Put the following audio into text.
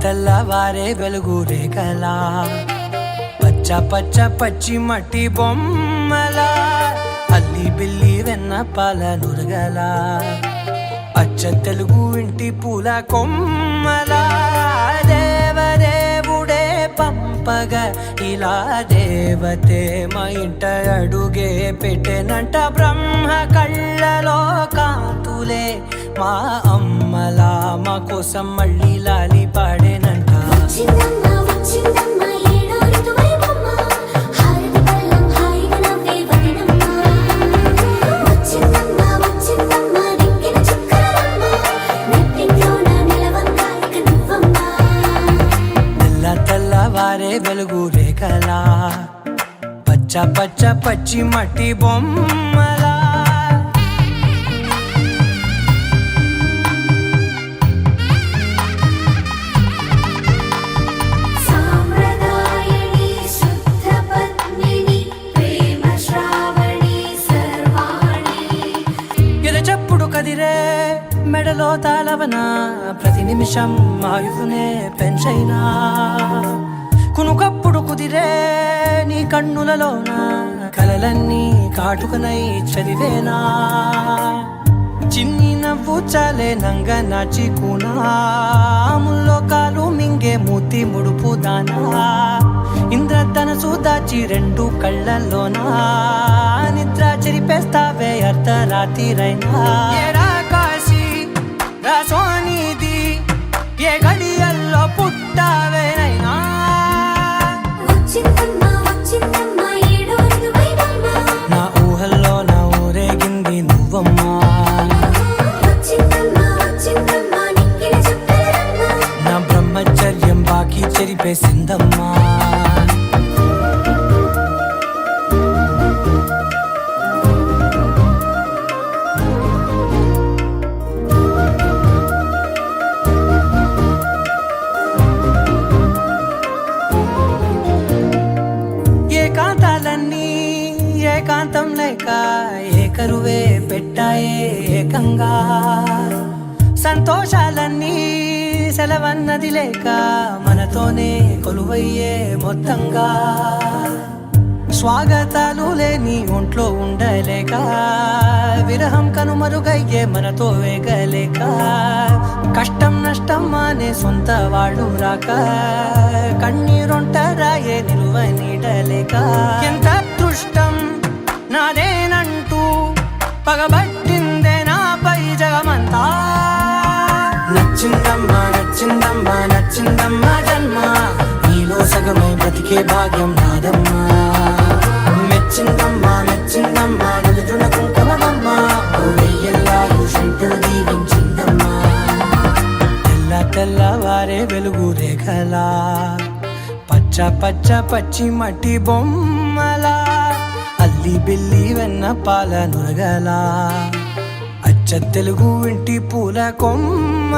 తెల్లవారే వెలుగు రేఖలా పచ్చ పచ్చ పచ్చి మట్టి బొమ్మలా అల్లి బిల్లి వెన్న పాల నురగలా అచ్చ తెలుగు ఇంటి పూల కొమ్మలా దేవదేవుడే పంపగ ఇలా దేవతే మా ఇంట అడుగే పెట్టెనంట బ్రహ్మ కళ్ళలో కాంతులే మా అమ్మలా మా కోసం మళ్ళీ లాలి పాడేనంట. తెల్లవారే వెలుగు రేఖలా పచ్చ పచ్చ పచ్చి మట్టి బొమ్మలా ఎరచప్పుడు కదిరే మెడలో తాళవన ప్రతి నిమిషం ఆయుధునే పెంచైనా కునుకప్పుడు కుదిరే నీ కన్నులలోన కలలన్నీ కాటుకనై చదివేనా చిన్ని నవ్వు చాలే నంగ నాచి కూనాముల్లో కాలు మింగే మూతి ముడుపు దానా ఇంద్రధనసు దాచి రెండు కళ్ళల్లోనా నిద్ర చెరిపేస్తావే అర్ధరాత్రిరైనా కాశీ రాసోనిది ఏ గడియల్లో పుట్టావేనైనా నా ఊహల్లో నా ఊరేగింది నువ్వమ్మా నా బ్రహ్మచర్యం బాకీ చెరిపేసిందమ్మా. ఏకాంతాలన్నీ ఏకాంతం లేక ఏకరువే పెట్టాయే ఏకంగా సంతోషాలన్నీ సెలవన్నది లేక మనతోనే కొలువయ్యే మొత్తంగా స్వాగతాలు లేని ఒంట్లో ఉండలేక విరహం కనుమరుగయ్యే మనతో వేగలేక కష్టం నష్టం అనే సొంత వాళ్ళు రాక కన్నీరొంటరాయే నిలువ నీడలేక ఎంత అదృష్టం నాదేనంటూ పగబట్టిందే నాపై జగమంతా నచ్చిందమ్మా నచ్చిందమ్మా నచ్చిందమ్మా జన్మ నీలో సగమై బ్రతికే భాగ్యం నాదమ్మా మెచ్చిందమ్మా మెచ్చిందమ్మా నలుదున కుంకుమమ్మా వెయ్యల్లాలు శంకరు దీవించిందమ్మా. తెల్లవారే వెలుగు రేఖలా పచ్చ పచ్చ పచ్చి మట్టి బొమ్మలా అల్లి బిల్లి వెన్న పాల నురగలా అచ్చ తెలుగు ఇంటి పూల కొమ్మ